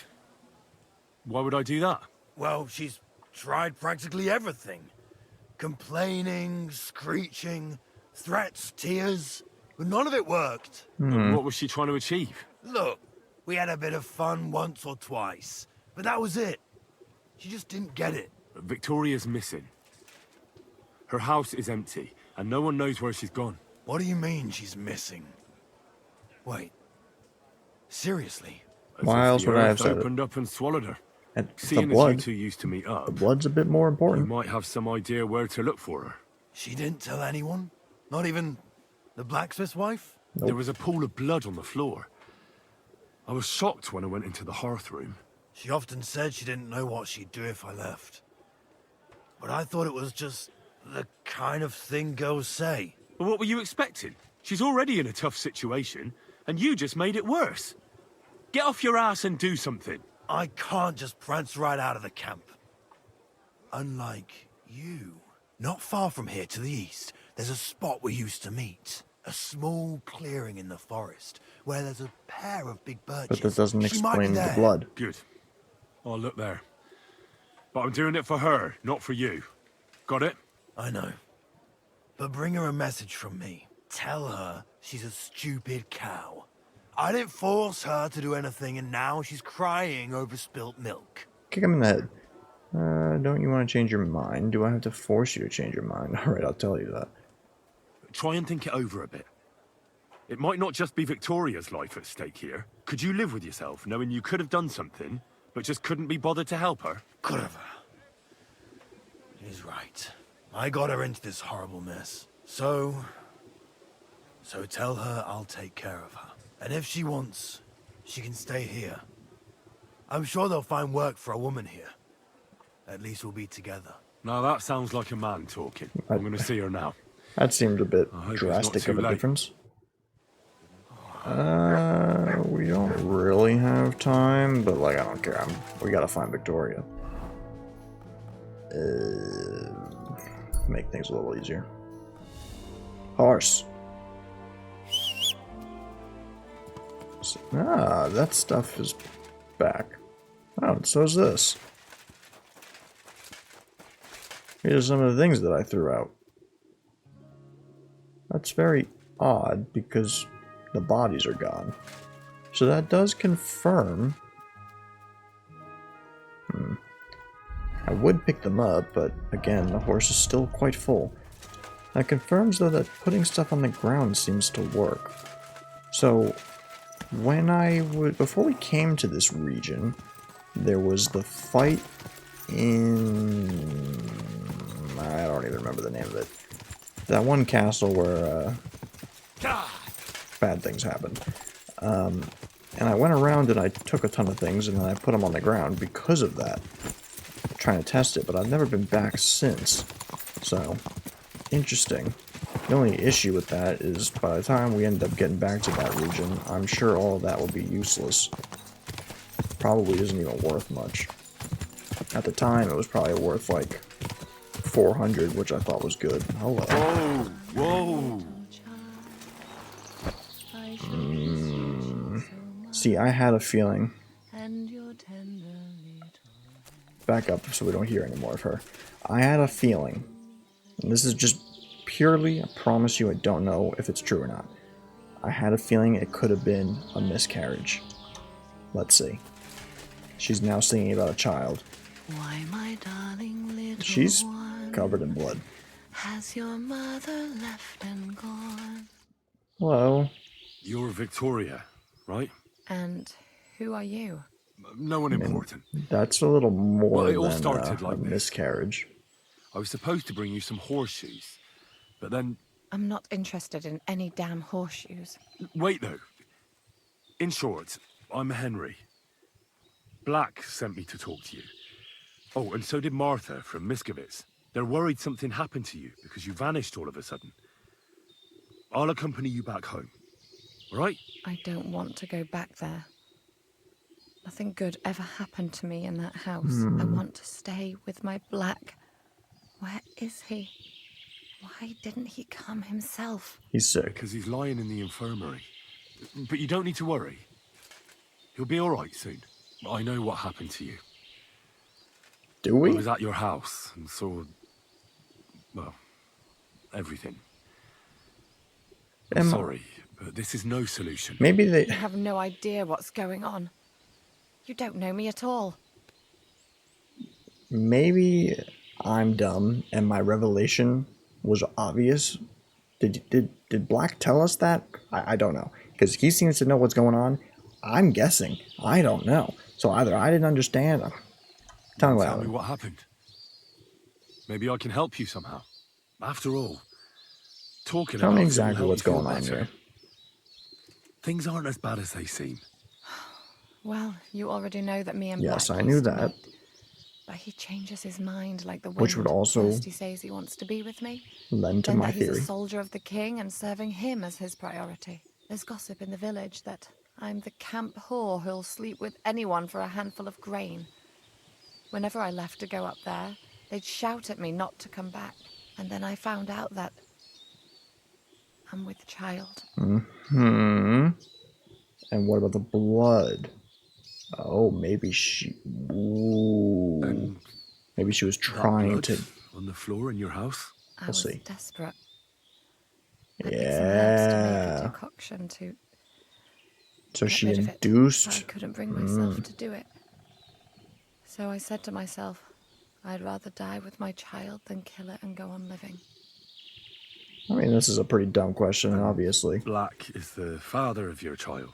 Why would I do that? Well, she's tried practically everything. Complaining, screeching, threats, tears. But none of it worked. What was she trying to achieve? Look, we had a bit of fun once or twice. But that was it. She just didn't get it. Victoria's missing. Her house is empty, and no one knows where she's gone. What do you mean she's missing? Wait. Seriously? As Why if else the would I have earth said it? opened up and swallowed her. And the Seeing as you blood. two used to meet up, The blood's a bit more you important. might have some idea where to look for her. She didn't tell anyone? Not even the blacksmith's wife? Nope. There was a pool of blood on the floor. I was shocked when I went into the hearth room. She often said she didn't know what she'd do if I left. But I thought it was just the kind of thing girls say. But what were you expecting? She's already in a tough situation, and you just made it worse. Get off your ass and do something. I can't just prance right out of the camp. Unlike you. Not far from here to the east, there's a spot we used to meet. A small clearing in the forest, where there's a pair of big birches. But that doesn't She might be explain the there. blood. Good. I'll look there. But I'm doing it for her, not for you. Got it? I know. But bring her a message from me. Tell her she's a stupid cow. I didn't force her to do anything, and now she's crying over spilt milk. Kick him in the head. Don't you want to change your mind? Do I have to force you to change your mind? Alright, I'll tell you that. Try and think it over a bit. It might not just be Victoria's life at stake here. Could you live with yourself knowing you could have done something, but just couldn't be bothered to help her? Could have. He's right. I got her into this horrible mess. So tell her I'll take care of her. And if she wants, she can stay here. I'm sure they'll find work for a woman here. At least we'll be together. Now that sounds like a man talking. I'm going to see her now. That seemed a bit I hope it's drastic not of too a late. difference. We don't really have time, but like I don't care. We gotta find Victoria. Make things a little easier. Horse. Ah, that stuff is back. Oh, and so is this. Here's some of the things that I threw out. That's very odd because the bodies are gone. So that does confirm. I would pick them up, but again, the horse is still quite full. That confirms, though, that putting stuff on the ground seems to work. So, before we came to this region, there was the fight in... I don't even remember the name of it. That one castle where, bad things happened. And I went around and I took a ton of things and then I put them on the ground because of that. Trying to test it, but I've never been back since. So, interesting. The only issue with that is by the time we end up getting back to that region, I'm sure all of that will be useless. Probably isn't even worth much. At the time, it was probably worth like 400, which I thought was good. Hello. Whoa! See, I had a feeling. Back up so we don't hear any more of her. I had a feeling, and this is just purely, I promise you I don't know if it's true or not. I had a feeling it could have been a miscarriage. Let's see. She's now singing about a child. Why, my darling little She's one, covered in blood. has your mother left and gone? Hello. You're Victoria, right? And who are you? No one important. That's a little more Well, it all than started a like this. miscarriage. I was supposed to bring you some horseshoes, but then... I'm not interested in any damn horseshoes. Wait, though. In short, I'm Henry. Black sent me to talk to you. Oh, and so did Martha from Miskovitz. They're worried something happened to you because you vanished all of a sudden. I'll accompany you back home. All right? I don't want to go back there. Nothing good ever happened to me in that house. I want to stay with my Black. Where is he? Why didn't he come himself? He's sick. Because he's lying in the infirmary. But you don't need to worry. He'll be all right soon. I know what happened to you. Do we? I was at your house and saw... well, everything. I'm sorry, but this is no solution. Maybe they... You have no idea what's going on. You don't know me at all. Maybe I'm dumb and my revelation was obvious. Did Black tell us that? I don't know. Because he seems to know what's going on. I'm guessing. I don't know. So either I didn't understand... Tell me what happened. Maybe I can help you somehow. After all, talking Tell about me it will exactly help what's you feel going on better. here. Things aren't as bad as they seem. Well, you already know that me and Yes, Black I knew used to that. meet, but he changes his mind like the wind. Which would also First he says he wants to be with me, lend to then my that he's theory. a soldier of the king and serving him as his priority. There's gossip in the village that I'm the camp whore who'll sleep with anyone for a handful of grain. Whenever I left to go up there, they'd shout at me not to come back. And then I found out that I'm with child. And what about the blood? Oh, maybe she... Ooh. Maybe she was trying to... On the floor in your house? I was see. desperate. I picked some herbs to make a Yeah. decoction to So get she rid of it, induced... but I couldn't bring myself to do it. So I said to myself, I'd rather die with my child than kill it and go on living. I mean, this is a pretty dumb question, obviously. Black is the father of your child.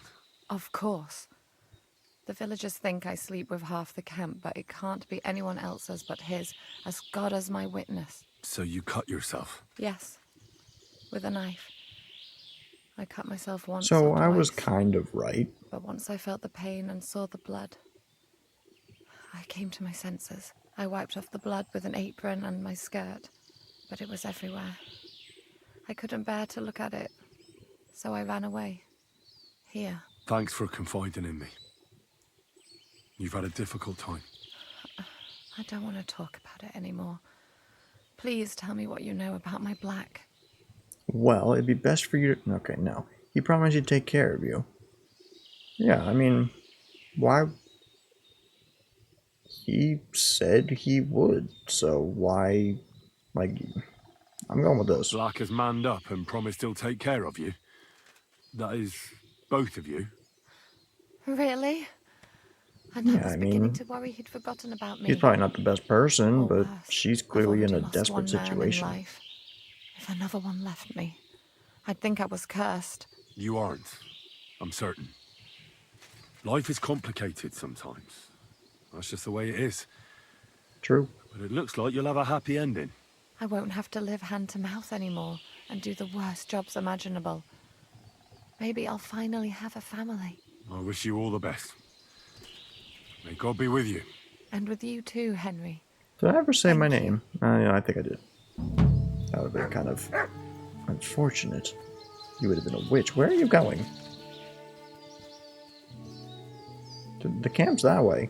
Of course. The villagers think I sleep with half the camp, but it can't be anyone else's but his, as God as my witness. So you cut yourself? Yes, with a knife. I cut myself once So or I was twice, kind of right. but once I felt the pain and saw the blood, I came to my senses. I wiped off the blood with an apron and my skirt, but it was everywhere. I couldn't bear to look at it, so I ran away. Here. Thanks for confiding in me. You've had a difficult time. I don't want to talk about it anymore. Please tell me what you know about my black. Well, it'd be best for you to... Okay, no. He promised he'd take care of you. Yeah, I mean, why... He said he would, so why... Like, I'm going with this. Black has manned up and promised he'll take care of you. That is, both of you. Really? I Yeah, was I beginning mean, to worry he'd forgotten about me. he's probably not the best person, Or but worse, she's I've clearly in already a lost desperate one man in situation. life. If another one left me, I'd think I was cursed. You aren't. I'm certain. Life is complicated sometimes. That's just the way it is. True. But it looks like you'll have a happy ending. I won't have to live hand to mouth anymore and do the worst jobs imaginable. Maybe I'll finally have a family. I wish you all the best. May God be with you. And with you too, Henry. Did I ever say Thank my you. name? Yeah, I think I did. That would have been kind of unfortunate. You would have been a witch. Where are you going? The camp's that way,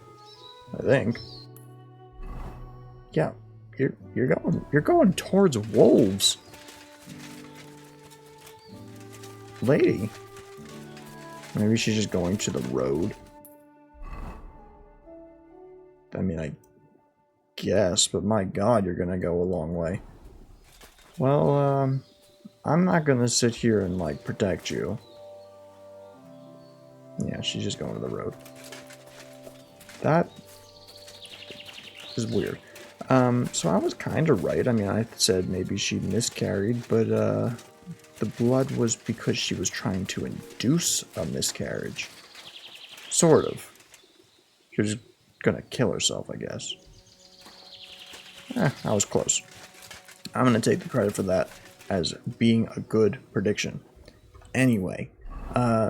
I think. Yeah, you're going towards wolves, lady. Maybe she's just going to the road. I mean, I guess, but my God, you're gonna go a long way. Well, I'm not gonna sit here and like protect you. Yeah, she's just going to the road. That is weird. So I was kind of right. I mean, I said maybe she miscarried, but the blood was because she was trying to induce a miscarriage. Sort of. She was gonna kill herself, I guess. I was close. I'm gonna take the credit for that as being a good prediction. Anyway,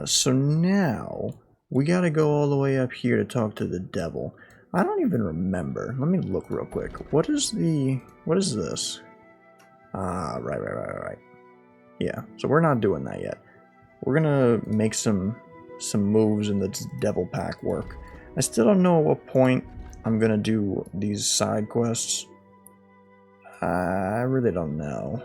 so now we gotta go all the way up here to talk to the devil. I don't even remember. Let me look real quick. What is this? Right. Yeah, so we're not doing that yet. We're gonna make some moves in the devil pack work. I still don't know at what point I'm gonna do these side quests. I really don't know.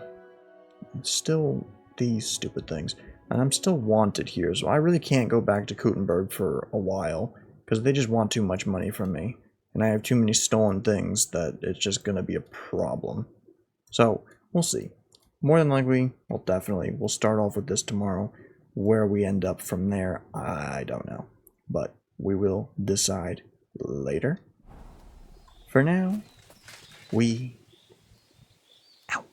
It's still these stupid things. And I'm still wanted here, so I really can't go back to Kuttenberg for a while, because they just want too much money from me. And I have too many stolen things that it's just going to be a problem. So, we'll see. More than likely, well, definitely, we'll start off with this tomorrow. Where we end up from there, I don't know. But we will decide later. For now, we out.